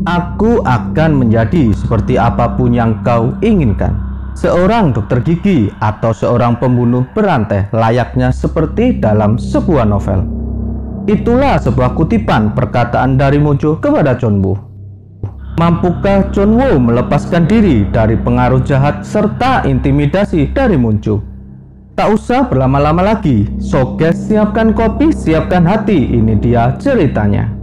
Aku akan menjadi seperti apapun yang kau inginkan. Seorang dokter gigi atau seorang pembunuh berantai layaknya seperti dalam sebuah novel. Itulah sebuah kutipan perkataan dari Mojo kepada John Woo. Mampukah John Woo melepaskan diri dari pengaruh jahat serta intimidasi dari Mojo? Tak usah berlama-lama lagi, so guys, siapkan kopi, siapkan hati, ini dia ceritanya.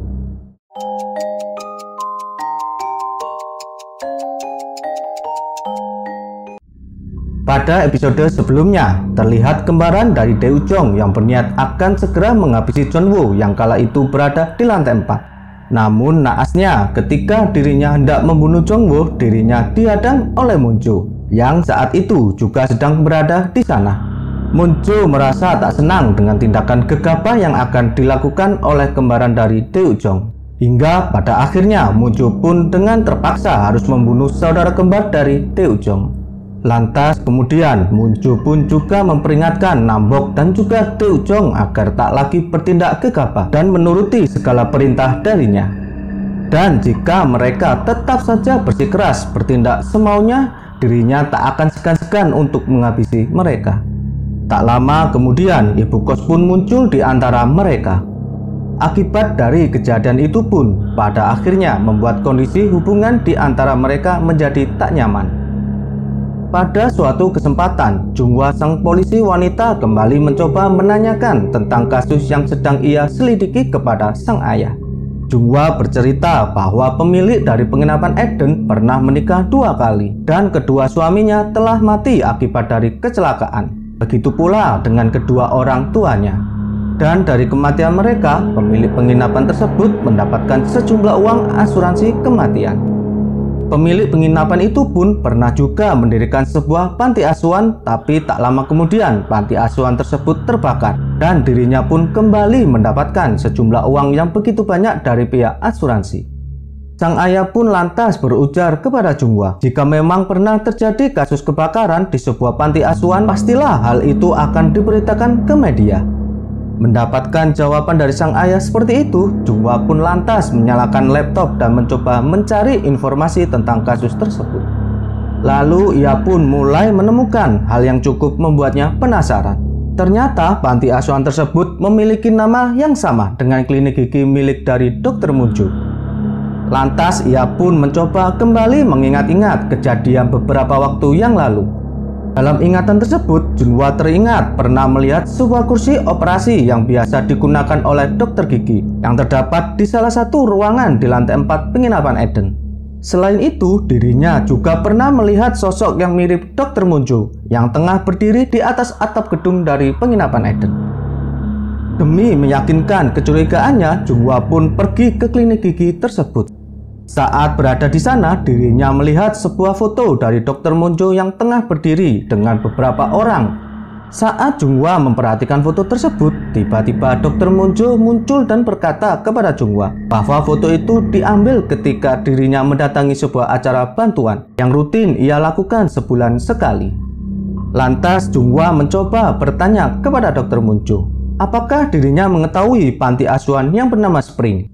Pada episode sebelumnya, terlihat kembaran dari Dae Jong yang berniat akan segera menghabisi John Woo yang kala itu berada di lantai 4. Namun naasnya, ketika dirinya hendak membunuh John Woo, dirinya dihadang oleh Moon Jo yang saat itu juga sedang berada di sana. Moon Jo merasa tak senang dengan tindakan gegabah yang akan dilakukan oleh kembaran dari Dae Jong. Hingga pada akhirnya Moon Jo pun dengan terpaksa harus membunuh saudara kembar dari Dae Jong. Lantas kemudian Moon Jo pun juga memperingatkan Nam-bok dan juga Dae Jong agar tak lagi bertindak gegabah dan menuruti segala perintah darinya. Dan jika mereka tetap saja bersikeras bertindak semaunya, dirinya tak akan segan-segan untuk menghabisi mereka. Tak lama kemudian ibu kos pun muncul di antara mereka. Akibat dari kejadian itu pun pada akhirnya membuat kondisi hubungan di antara mereka menjadi tak nyaman. Pada suatu kesempatan, Junghwa sang polisi wanita kembali mencoba menanyakan tentang kasus yang sedang ia selidiki kepada sang ayah. Junghwa bercerita bahwa pemilik dari penginapan Eden pernah menikah 2 kali dan kedua suaminya telah mati akibat dari kecelakaan. Begitu pula dengan kedua orang tuanya. Dan dari kematian mereka, pemilik penginapan tersebut mendapatkan sejumlah uang asuransi kematian. Pemilik penginapan itu pun pernah juga mendirikan sebuah panti asuhan, tapi tak lama kemudian panti asuhan tersebut terbakar dan dirinya pun kembali mendapatkan sejumlah uang yang begitu banyak dari pihak asuransi. Sang ayah pun lantas berujar kepada Junghwa, jika memang pernah terjadi kasus kebakaran di sebuah panti asuhan, pastilah hal itu akan diberitakan ke media. Mendapatkan jawaban dari sang ayah seperti itu, Junghwa pun lantas menyalakan laptop dan mencoba mencari informasi tentang kasus tersebut. Lalu ia pun mulai menemukan hal yang cukup membuatnya penasaran. Ternyata panti asuhan tersebut memiliki nama yang sama dengan klinik gigi milik dari Dr. Moon Jo. Lantas ia pun mencoba kembali mengingat-ingat kejadian beberapa waktu yang lalu. Dalam ingatan tersebut, Junghwa teringat pernah melihat sebuah kursi operasi yang biasa digunakan oleh dokter gigi yang terdapat di salah satu ruangan di lantai 4 penginapan Eden. Selain itu, dirinya juga pernah melihat sosok yang mirip Dr. Moon Jo yang tengah berdiri di atas atap gedung dari penginapan Eden. Demi meyakinkan kecurigaannya, Junghwa pun pergi ke klinik gigi tersebut. Saat berada di sana, dirinya melihat sebuah foto dari Dr. Moon Jo yang tengah berdiri dengan beberapa orang. Saat Junghwa memperhatikan foto tersebut, tiba-tiba Dr. Moon Jo muncul dan berkata kepada Junghwa bahwa foto itu diambil ketika dirinya mendatangi sebuah acara bantuan yang rutin ia lakukan sebulan sekali. Lantas Junghwa mencoba bertanya kepada Dr. Moon Jo, apakah dirinya mengetahui panti asuhan yang bernama Spring.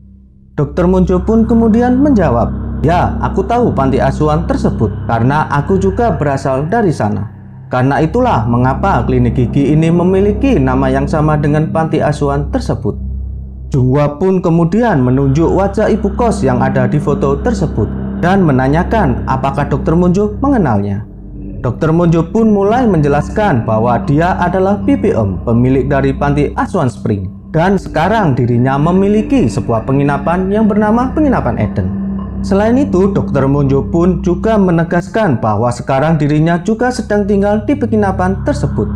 Dr. Moon Jo pun kemudian menjawab, ya, aku tahu panti asuhan tersebut karena aku juga berasal dari sana. Karena itulah mengapa klinik gigi ini memiliki nama yang sama dengan panti asuhan tersebut. Junghwa pun kemudian menunjuk wajah ibu kos yang ada di foto tersebut dan menanyakan apakah Dr. Moon Jo mengenalnya. Dr. Moon Jo pun mulai menjelaskan bahwa dia adalah bibi pemilik dari panti asuhan Spring. Dan sekarang dirinya memiliki sebuah penginapan yang bernama Penginapan Eden. Selain itu, Dr. Moon Jo pun juga menegaskan bahwa sekarang dirinya juga sedang tinggal di penginapan tersebut.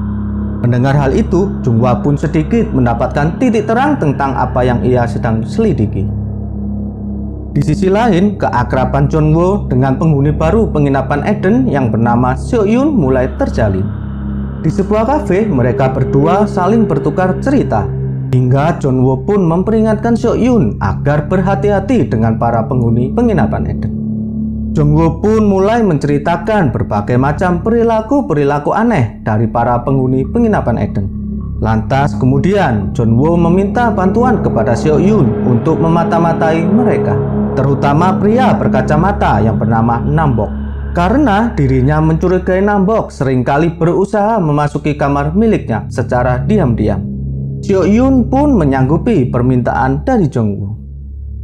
Mendengar hal itu, Junghwa pun sedikit mendapatkan titik terang tentang apa yang ia sedang selidiki. Di sisi lain, keakraban John Woo dengan penghuni baru Penginapan Eden yang bernama Seo Yun mulai terjalin. Di sebuah kafe, mereka berdua saling bertukar cerita. Hingga John Woo pun memperingatkan Seo Yun agar berhati-hati dengan para penghuni penginapan Eden. John Woo pun mulai menceritakan berbagai macam perilaku-perilaku aneh dari para penghuni penginapan Eden. Lantas kemudian John Woo meminta bantuan kepada Seo Yun untuk memata-matai mereka, terutama pria berkacamata yang bernama Nam Bok. Karena dirinya mencurigai Nam Bok seringkali berusaha memasuki kamar miliknya secara diam-diam. Seo Yun pun menyanggupi permintaan dari John Woo.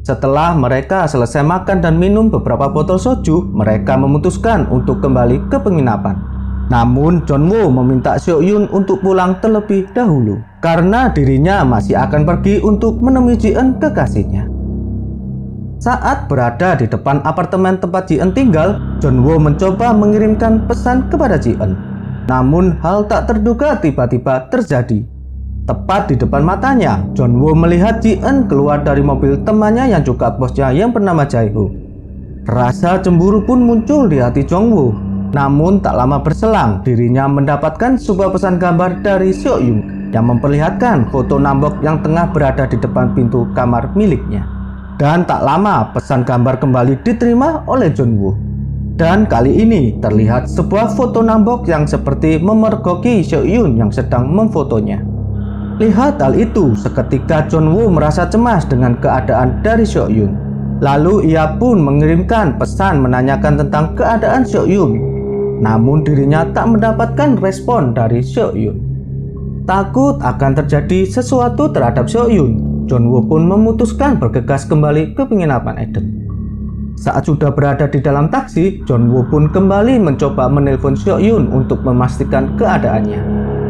Setelah mereka selesai makan dan minum beberapa botol soju, mereka memutuskan untuk kembali ke penginapan. Namun John Woo meminta Seo Yun untuk pulang terlebih dahulu karena dirinya masih akan pergi untuk menemui Ji-eun kekasihnya. Saat berada di depan apartemen tempat Ji-eun tinggal, John Woo mencoba mengirimkan pesan kepada Ji-eun. Namun hal tak terduga tiba-tiba terjadi. Tepat di depan matanya, John Woo melihat Ji-eun keluar dari mobil temannya yang juga bosnya yang bernama Jae-ho. Rasa cemburu pun muncul di hati John Woo. Namun tak lama berselang, dirinya mendapatkan sebuah pesan gambar dari Seo Yun yang memperlihatkan foto Nam Bok yang tengah berada di depan pintu kamar miliknya. Dan tak lama pesan gambar kembali diterima oleh John Woo. Dan kali ini terlihat sebuah foto Nam Bok yang seperti memergoki Seo Yun yang sedang memfotonya. Lihat hal itu, seketika John Woo merasa cemas dengan keadaan dari Seo Yun. Lalu ia pun mengirimkan pesan menanyakan tentang keadaan Seo Yun. Namun dirinya tak mendapatkan respon dari Seo Yun. Takut akan terjadi sesuatu terhadap Seo Yun, John Woo pun memutuskan bergegas kembali ke penginapan Eden. Saat sudah berada di dalam taksi, John Woo pun kembali mencoba menelpon Seo Yun untuk memastikan keadaannya.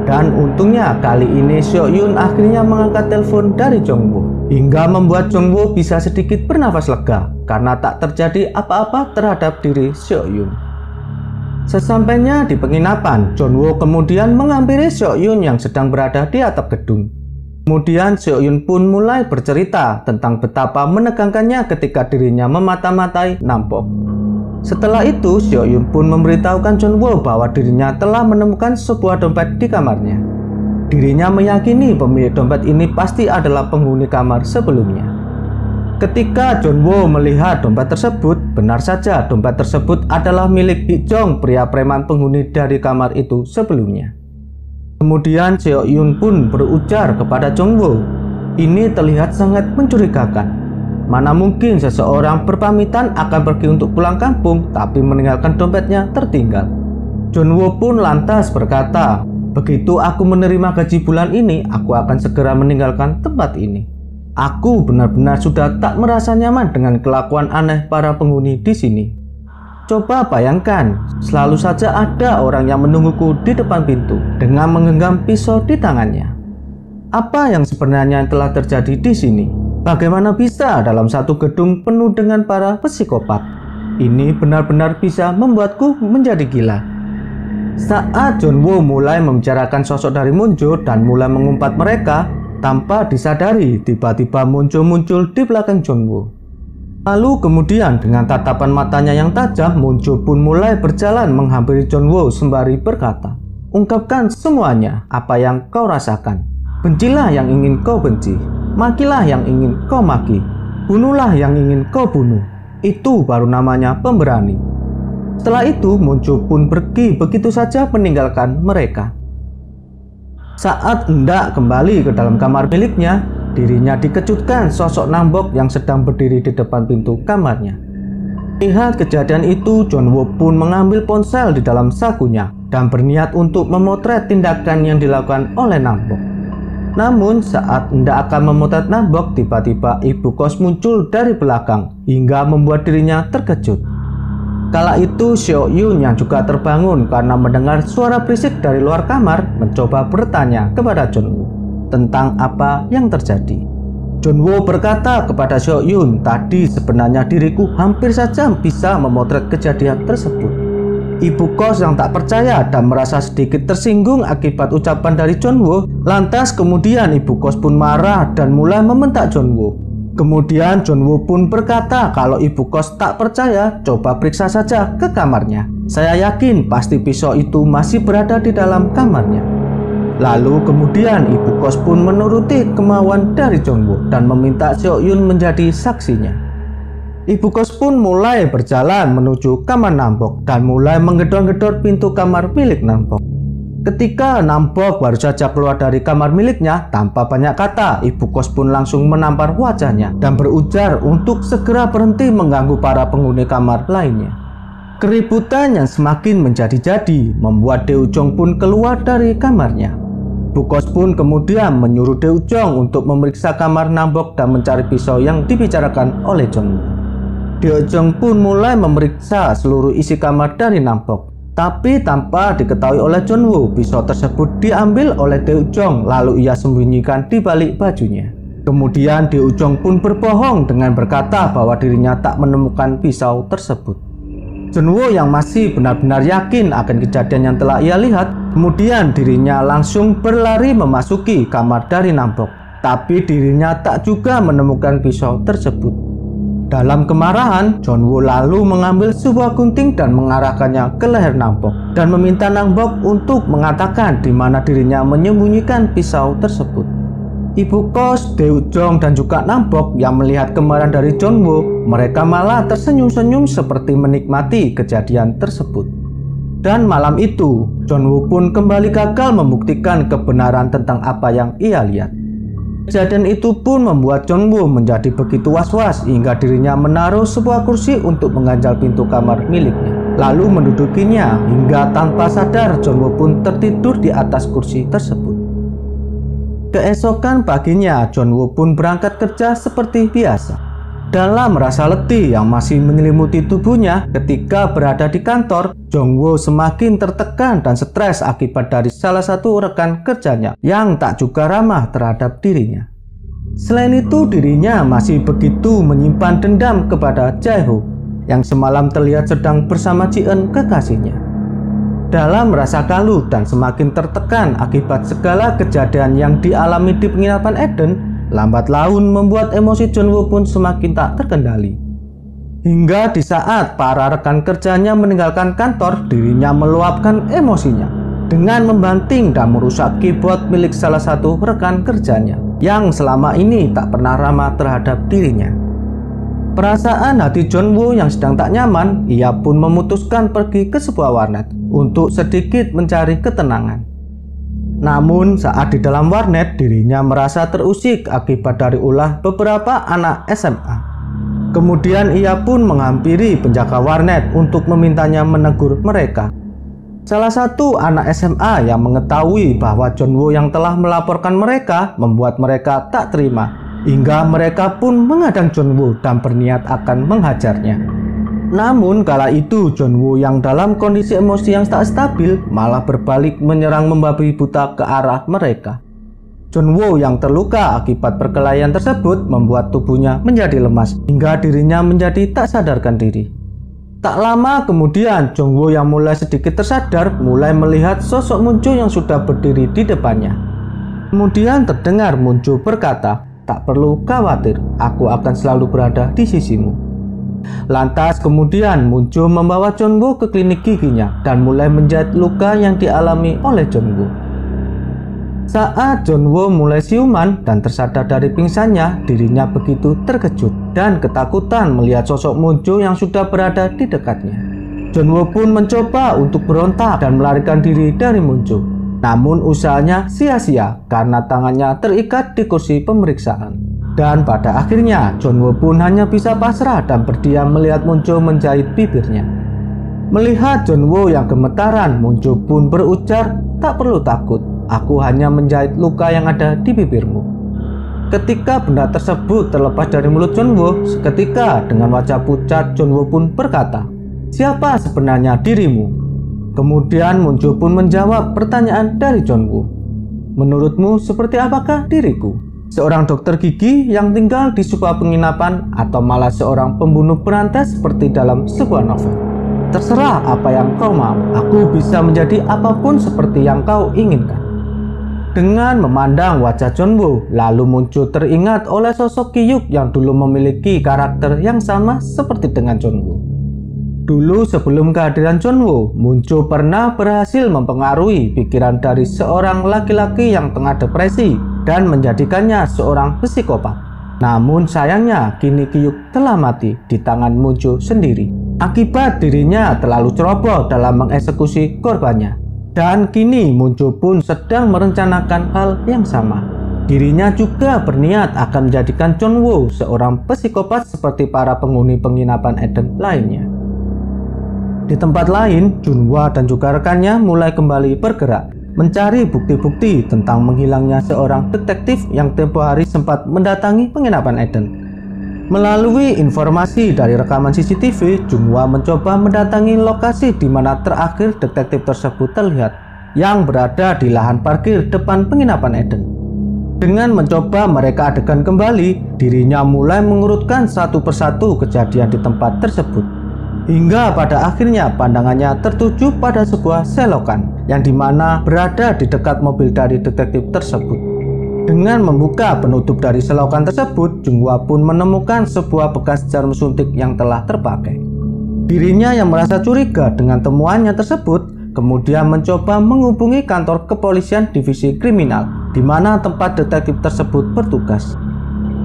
Dan untungnya kali ini Seo Yun akhirnya mengangkat telepon dari Jong Woo, hingga membuat Jong Woo bisa sedikit bernafas lega karena tak terjadi apa-apa terhadap diri Seo Yun. Sesampainya di penginapan, John Woo kemudian menghampiri Seo Yun yang sedang berada di atap gedung. Kemudian Seo Yun pun mulai bercerita tentang betapa menegangkannya ketika dirinya memata-matai Nam Bok. Setelah itu, Seo Yun pun memberitahukan John Woo bahwa dirinya telah menemukan sebuah dompet di kamarnya. Dirinya meyakini pemilik dompet ini pasti adalah penghuni kamar sebelumnya. Ketika John Woo melihat dompet tersebut, benar saja dompet tersebut adalah milik Hee Jong, pria preman penghuni dari kamar itu sebelumnya. Kemudian Seo Yun pun berujar kepada John Woo, ini terlihat sangat mencurigakan. Mana mungkin seseorang berpamitan akan pergi untuk pulang kampung tapi meninggalkan dompetnya tertinggal. John Woo pun lantas berkata, begitu aku menerima gaji bulan ini, aku akan segera meninggalkan tempat ini. Aku benar-benar sudah tak merasa nyaman dengan kelakuan aneh para penghuni di sini. Coba bayangkan, selalu saja ada orang yang menungguku di depan pintu dengan menggenggam pisau di tangannya. Apa yang sebenarnya telah terjadi di sini? Bagaimana bisa dalam satu gedung penuh dengan para psikopat? Ini benar-benar bisa membuatku menjadi gila. Saat John Woo mulai membicarakan sosok dari Moon Jo dan mulai mengumpat mereka, tanpa disadari, tiba-tiba muncul di belakang John Woo. Lalu kemudian dengan tatapan matanya yang tajam, Moon Jo pun mulai berjalan menghampiri John Woo sembari berkata, ungkapkan semuanya apa yang kau rasakan. Bencilah yang ingin kau benci, makilah yang ingin kau maki, bunuhlah yang ingin kau bunuh. Itu baru namanya pemberani. Setelah itu Moon Jo pun pergi begitu saja meninggalkan mereka. Saat hendak kembali ke dalam kamar miliknya, dirinya dikejutkan sosok Nam Bok yang sedang berdiri di depan pintu kamarnya. Lihat kejadian itu, John Woo pun mengambil ponsel di dalam sakunya dan berniat untuk memotret tindakan yang dilakukan oleh Nam Bok. Namun saat hendak akan memotret Nam Bok, tiba-tiba ibu kos muncul dari belakang hingga membuat dirinya terkejut. Kala itu Seo Yun yang juga terbangun karena mendengar suara berisik dari luar kamar mencoba bertanya kepada John Woo tentang apa yang terjadi. John Woo berkata kepada Seo Yun, tadi sebenarnya diriku hampir saja bisa memotret kejadian tersebut. Ibu kos yang tak percaya dan merasa sedikit tersinggung akibat ucapan dari John Woo, lantas kemudian ibu kos pun marah dan mulai membentak John Woo. Kemudian John Woo pun berkata kalau ibu kos tak percaya, coba periksa saja ke kamarnya. Saya yakin pasti pisau itu masih berada di dalam kamarnya. Lalu kemudian ibu kos pun menuruti kemauan dari John Woo dan meminta Seo Yun menjadi saksinya. Ibu kos pun mulai berjalan menuju kamar Nam Bok dan mulai menggedor-gedor pintu kamar milik Nam Bok. Ketika Nam-bok baru saja keluar dari kamar miliknya, tanpa banyak kata, ibu kos pun langsung menampar wajahnya dan berujar untuk segera berhenti mengganggu para penghuni kamar lainnya. Keributan yang semakin menjadi-jadi membuat Dae-jong pun keluar dari kamarnya. Ibu kos pun kemudian menyuruh Dae-jong untuk memeriksa kamar Nam-bok dan mencari pisau yang dibicarakan oleh Jeonwoo. Dae-jong pun mulai memeriksa seluruh isi kamar dari Nam-bok. Tapi tanpa diketahui oleh Jeonwoo, pisau tersebut diambil oleh Dae-jong lalu ia sembunyikan di balik bajunya. Kemudian Dae-jong pun berbohong dengan berkata bahwa dirinya tak menemukan pisau tersebut. Jeonwoo yang masih benar-benar yakin akan kejadian yang telah ia lihat, kemudian dirinya langsung berlari memasuki kamar dari Nam-bok. Tapi dirinya tak juga menemukan pisau tersebut. Dalam kemarahan, Jeonwoo lalu mengambil sebuah gunting dan mengarahkannya ke leher Nam-bok dan meminta Nam-bok untuk mengatakan di mana dirinya menyembunyikan pisau tersebut. Ibu kos, Dae-jong dan juga Nam-bok yang melihat kemarahan dari Jeonwoo, mereka malah tersenyum-senyum seperti menikmati kejadian tersebut. Dan malam itu, Jeonwoo pun kembali gagal membuktikan kebenaran tentang apa yang ia lihat. Kejadian itu pun membuat Jeonwoo menjadi begitu was-was hingga dirinya menaruh sebuah kursi untuk mengganjal pintu kamar miliknya, lalu mendudukinya hingga tanpa sadar Jeonwoo pun tertidur di atas kursi tersebut. Keesokan paginya, Jeonwoo pun berangkat kerja seperti biasa. Dalam rasa letih yang masih menyelimuti tubuhnya ketika berada di kantor, Jeonwoo semakin tertekan dan stres akibat dari salah satu rekan kerjanya yang tak juga ramah terhadap dirinya. Selain itu, dirinya masih begitu menyimpan dendam kepada Jae-ho yang semalam terlihat sedang bersama Ji-eun kekasihnya. Dalam rasa kalut dan semakin tertekan akibat segala kejadian yang dialami di penginapan Eden, lambat laun membuat emosi Jeonwoo pun semakin tak terkendali. Hingga di saat para rekan kerjanya meninggalkan kantor, dirinya meluapkan emosinya dengan membanting dan merusak keyboard milik salah satu rekan kerjanya yang selama ini tak pernah ramah terhadap dirinya. Perasaan hati Jeonwoo yang sedang tak nyaman, ia pun memutuskan pergi ke sebuah warnet untuk sedikit mencari ketenangan. Namun saat di dalam warnet, dirinya merasa terusik akibat dari ulah beberapa anak SMA. Kemudian ia pun menghampiri penjaga warnet untuk memintanya menegur mereka. Salah satu anak SMA yang mengetahui bahwa Jeonwoo yang telah melaporkan mereka membuat mereka tak terima, hingga mereka pun menghadang Jeonwoo dan berniat akan menghajarnya. Namun kala itu Jeonwoo yang dalam kondisi emosi yang tak stabil malah berbalik menyerang membabi buta ke arah mereka. Jeonwoo yang terluka akibat perkelahian tersebut membuat tubuhnya menjadi lemas hingga dirinya menjadi tak sadarkan diri. Tak lama kemudian Jeonwoo yang mulai sedikit tersadar mulai melihat sosok Munjo yang sudah berdiri di depannya. Kemudian terdengar Munjo berkata, "Tak perlu khawatir, aku akan selalu berada di sisimu." Lantas kemudian Munjo membawa Jeonwoo ke klinik giginya dan mulai menjahit luka yang dialami oleh Jeonwoo. Saat Jeonwoo mulai siuman dan tersadar dari pingsannya, dirinya begitu terkejut dan ketakutan melihat sosok Munjo yang sudah berada di dekatnya. Jeonwoo pun mencoba untuk berontak dan melarikan diri dari Munjo. Namun usahanya sia-sia karena tangannya terikat di kursi pemeriksaan. Dan pada akhirnya Jeonwoo pun hanya bisa pasrah dan berdiam melihat Munjo menjahit bibirnya. Melihat Jeonwoo yang gemetaran, Munjo pun berujar, "Tak perlu takut, aku hanya menjahit luka yang ada di bibirmu." Ketika benda tersebut terlepas dari mulut Jeonwoo, seketika dengan wajah pucat Jeonwoo pun berkata, "Siapa sebenarnya dirimu?" Kemudian Munjo pun menjawab pertanyaan dari Jeonwoo, "Menurutmu seperti apakah diriku? Seorang dokter gigi yang tinggal di sebuah penginapan atau malah seorang pembunuh berantai seperti dalam sebuah novel? Terserah apa yang kau mau, aku bisa menjadi apapun seperti yang kau inginkan." Dengan memandang wajah Jeonwoo, lalu Munjo teringat oleh sosok Ki-yuk yang dulu memiliki karakter yang sama seperti dengan Jeonwoo. Dulu sebelum kehadiran Jeonwoo, Munjo pernah berhasil mempengaruhi pikiran dari seorang laki-laki yang tengah depresi dan menjadikannya seorang psikopat. Namun sayangnya kini Ki-yuk telah mati di tangan Munjo sendiri akibat dirinya terlalu ceroboh dalam mengeksekusi korbannya. Dan kini Munjo pun sedang merencanakan hal yang sama. Dirinya juga berniat akan menjadikan John Woo seorang psikopat seperti para penghuni penginapan Eden lainnya. Di tempat lain, Junhwa dan juga rekannya mulai kembali bergerak, mencari bukti-bukti tentang menghilangnya seorang detektif yang tempo hari sempat mendatangi penginapan Eden. Melalui informasi dari rekaman CCTV, Junhwa mencoba mendatangi lokasi di mana terakhir detektif tersebut terlihat, yang berada di lahan parkir depan penginapan Eden. Dengan mencoba mereka adegan kembali, dirinya mulai mengurutkan satu persatu kejadian di tempat tersebut. Hingga pada akhirnya pandangannya tertuju pada sebuah selokan yang dimana berada di dekat mobil dari detektif tersebut. Dengan membuka penutup dari selokan tersebut, Junhwa pun menemukan sebuah bekas jarum suntik yang telah terpakai. Dirinya yang merasa curiga dengan temuannya tersebut, kemudian mencoba menghubungi kantor kepolisian divisi kriminal di mana tempat detektif tersebut bertugas.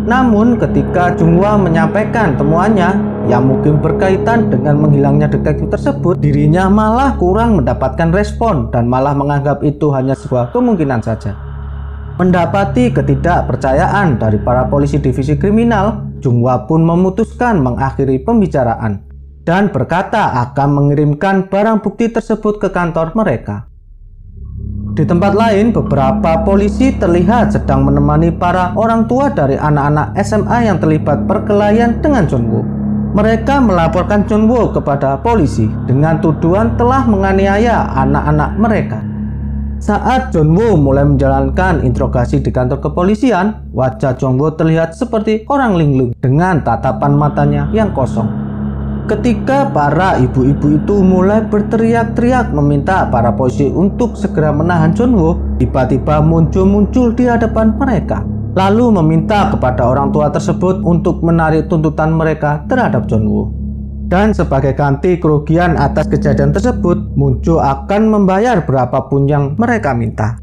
Namun ketika Junhwa menyampaikan temuannya yang mungkin berkaitan dengan menghilangnya detektif tersebut, dirinya malah kurang mendapatkan respon dan malah menganggap itu hanya sebuah kemungkinan saja. Mendapati ketidakpercayaan dari para polisi divisi kriminal, Junhwa pun memutuskan mengakhiri pembicaraan dan berkata akan mengirimkan barang bukti tersebut ke kantor mereka. Di tempat lain, beberapa polisi terlihat sedang menemani para orang tua dari anak-anak SMA yang terlibat perkelahian dengan John Woo. Mereka melaporkan John Woo kepada polisi dengan tuduhan telah menganiaya anak-anak mereka. Saat John Woo mulai menjalankan interogasi di kantor kepolisian, wajah John Woo terlihat seperti orang linglung dengan tatapan matanya yang kosong. Ketika para ibu-ibu itu mulai berteriak-teriak meminta para polisi untuk segera menahan John Woo, tiba-tiba muncul di hadapan mereka, lalu meminta kepada orang tua tersebut untuk menarik tuntutan mereka terhadap John Woo. Dan sebagai ganti kerugian atas kejadian tersebut, Munjo akan membayar berapapun yang mereka minta.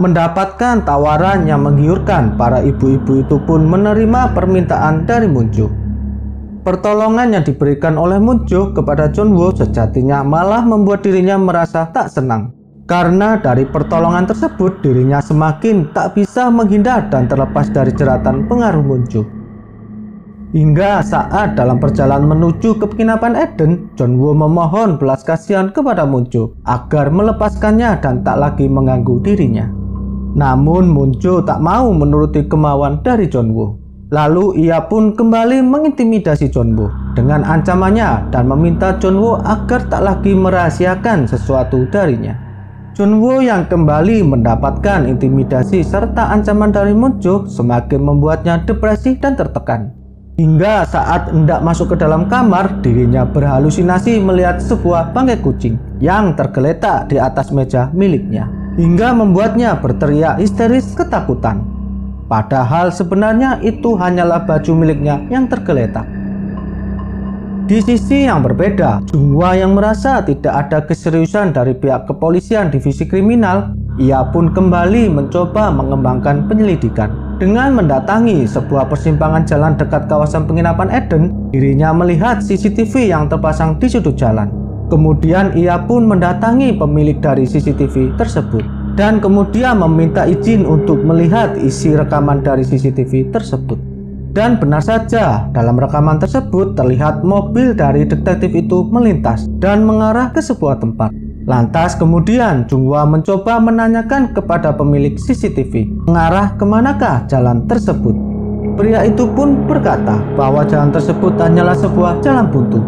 Mendapatkan tawaran yang menggiurkan, para ibu-ibu itu pun menerima permintaan dari Munjo. Pertolongan yang diberikan oleh Munjo kepada John Woo sejatinya malah membuat dirinya merasa tak senang. Karena dari pertolongan tersebut, dirinya semakin tak bisa menghindar dan terlepas dari jeratan pengaruh Munjo. Hingga saat dalam perjalanan menuju ke penginapan Eden, John Woo memohon belas kasihan kepada Munjo agar melepaskannya dan tak lagi mengganggu dirinya. Namun Munjo tak mau menuruti kemauan dari John Woo. Lalu ia pun kembali mengintimidasi John Woo dengan ancamannya dan meminta John Woo agar tak lagi merahasiakan sesuatu darinya. John Woo yang kembali mendapatkan intimidasi serta ancaman dari Munjo semakin membuatnya depresi dan tertekan. Hingga saat hendak masuk ke dalam kamar, dirinya berhalusinasi melihat sebuah bangkai kucing yang tergeletak di atas meja miliknya, hingga membuatnya berteriak histeris ketakutan. Padahal sebenarnya itu hanyalah baju miliknya yang tergeletak. Di sisi yang berbeda, Junhwa yang merasa tidak ada keseriusan dari pihak kepolisian divisi kriminal, ia pun kembali mencoba mengembangkan penyelidikan. Dengan mendatangi sebuah persimpangan jalan dekat kawasan penginapan Eden, dirinya melihat CCTV yang terpasang di sudut jalan. Kemudian ia pun mendatangi pemilik dari CCTV tersebut dan kemudian meminta izin untuk melihat isi rekaman dari CCTV tersebut. Dan benar saja, dalam rekaman tersebut terlihat mobil dari detektif itu melintas dan mengarah ke sebuah tempat. Lantas kemudian Junhwa mencoba menanyakan kepada pemilik CCTV, mengarah kemanakah jalan tersebut. Pria itu pun berkata bahwa jalan tersebut hanyalah sebuah jalan buntu.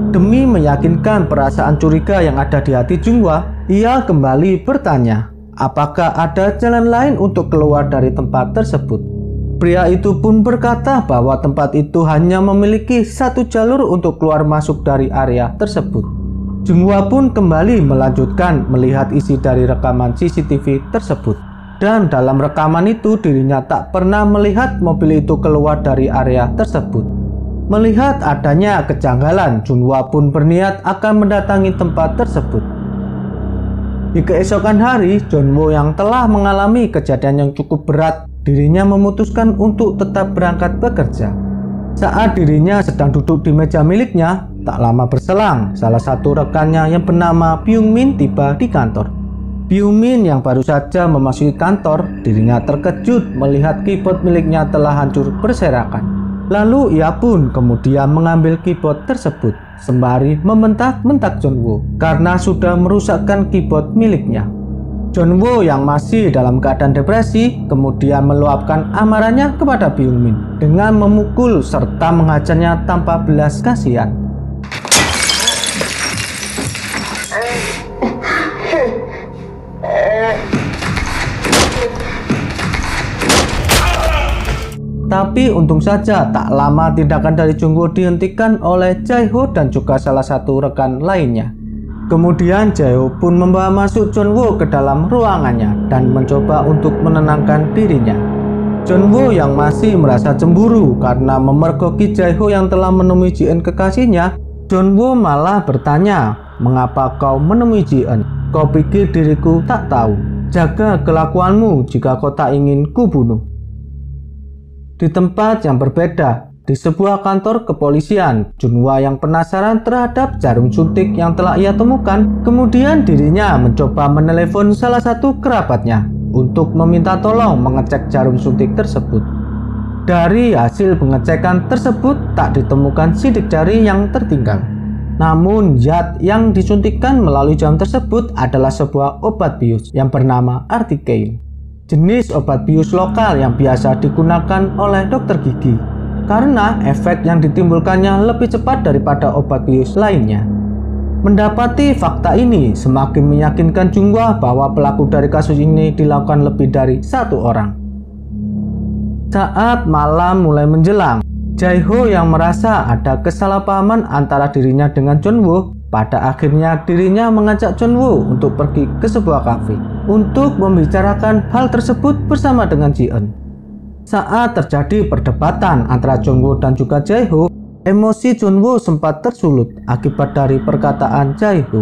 Demi meyakinkan perasaan curiga yang ada di hati Junhwa, ia kembali bertanya, apakah ada jalan lain untuk keluar dari tempat tersebut. Pria itu pun berkata bahwa tempat itu hanya memiliki satu jalur untuk keluar masuk dari area tersebut. Junhwa pun kembali melanjutkan melihat isi dari rekaman CCTV tersebut. Dan dalam rekaman itu dirinya tak pernah melihat mobil itu keluar dari area tersebut. Melihat adanya kejanggalan, Junhwa pun berniat akan mendatangi tempat tersebut. Di keesokan hari, John Woo yang telah mengalami kejadian yang cukup berat, dirinya memutuskan untuk tetap berangkat bekerja. Saat dirinya sedang duduk di meja miliknya, tak lama berselang, salah satu rekannya yang bernama Byung Min tiba di kantor. Byu-min yang baru saja memasuki kantor, dirinya terkejut melihat keyboard miliknya telah hancur berserakan. Lalu ia pun kemudian mengambil keyboard tersebut sembari membentak-bentak Jeonwoo karena sudah merusakkan keyboard miliknya. Jeonwoo yang masih dalam keadaan depresi kemudian meluapkan amarahnya kepada Byu-min dengan memukul serta menghajarnya tanpa belas kasihan. Tapi untung saja tak lama tindakan dari Jungwoo dihentikan oleh Jae-ho dan juga salah satu rekan lainnya. Kemudian Jae-ho pun membawa masuk Jeonwoo ke dalam ruangannya dan mencoba untuk menenangkan dirinya. Jeonwoo yang masih merasa cemburu karena memergoki Jae-ho yang telah menemui Ji-eun kekasihnya, Jeonwoo malah bertanya, "Mengapa kau menemui Ji-eun? Kau pikir diriku tak tahu? Jaga kelakuanmu jika kau tak ingin kubunuh." Di tempat yang berbeda, di sebuah kantor kepolisian, Junhwa yang penasaran terhadap jarum suntik yang telah ia temukan, kemudian dirinya mencoba menelepon salah satu kerabatnya untuk meminta tolong mengecek jarum suntik tersebut. Dari hasil pengecekan tersebut tak ditemukan sidik jari yang tertinggal. Namun zat yang disuntikkan melalui jarum tersebut adalah sebuah obat bius yang bernama Articaine. Jenis obat bius lokal yang biasa digunakan oleh dokter gigi karena efek yang ditimbulkannya lebih cepat daripada obat bius lainnya. Mendapati fakta ini semakin meyakinkan Junhwa bahwa pelaku dari kasus ini dilakukan lebih dari satu orang. Saat malam mulai menjelang, Jae-ho yang merasa ada kesalahpahaman antara dirinya dengan Jeonwoo, pada akhirnya dirinya mengajak Jeonwoo untuk pergi ke sebuah kafe untuk membicarakan hal tersebut bersama dengan Ji-eun. Saat terjadi perdebatan antara Jeonwoo dan juga Jae-ho, emosi Jeonwoo sempat tersulut akibat dari perkataan Jae-ho,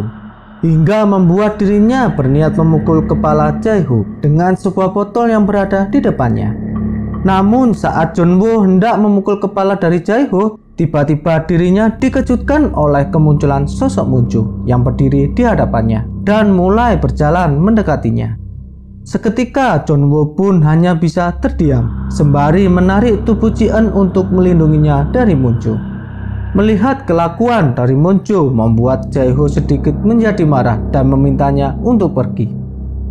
hingga membuat dirinya berniat memukul kepala Jae-ho dengan sebuah botol yang berada di depannya. Namun saat Jeonwoo hendak memukul kepala dari Jae-ho, tiba-tiba dirinya dikejutkan oleh kemunculan sosok Munjo yang berdiri di hadapannya dan mulai berjalan mendekatinya. Seketika Jeonwoo pun hanya bisa terdiam sembari menarik tubuh Ji-eun untuk melindunginya dari Munjo. Melihat kelakuan dari Munjo membuat Jae-ho sedikit menjadi marah dan memintanya untuk pergi.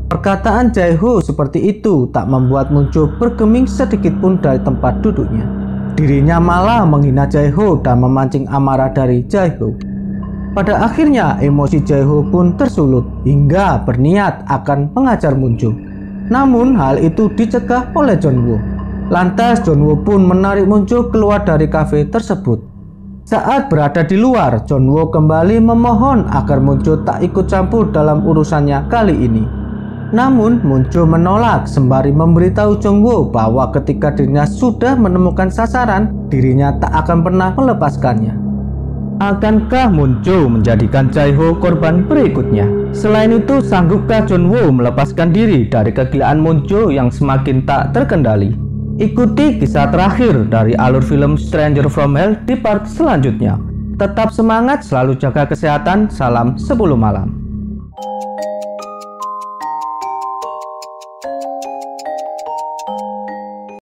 Perkataan Jae-ho seperti itu tak membuat Munjo bergeming sedikit pun dari tempat duduknya. Dirinya malah menghina Jae-ho dan memancing amarah dari Jae-ho. Pada akhirnya emosi Jae-ho pun tersulut hingga berniat akan mengajar Munjo. Namun hal itu dicegah oleh Jeonwoo. Lantas Jeonwoo pun menarik Munjo keluar dari kafe tersebut. Saat berada di luar, Jeonwoo kembali memohon agar Munjo tak ikut campur dalam urusannya kali ini. Namun Munjo menolak sembari memberitahu Jeonwoo bahwa ketika dirinya sudah menemukan sasaran, dirinya tak akan pernah melepaskannya. Akankah Munjo menjadikan Jae-ho korban berikutnya? Selain itu, sanggupkah Jeonwoo melepaskan diri dari kegilaan Munjo yang semakin tak terkendali? Ikuti kisah terakhir dari alur film Stranger from Hell di part selanjutnya. Tetap semangat, selalu jaga kesehatan, salam 10 malam.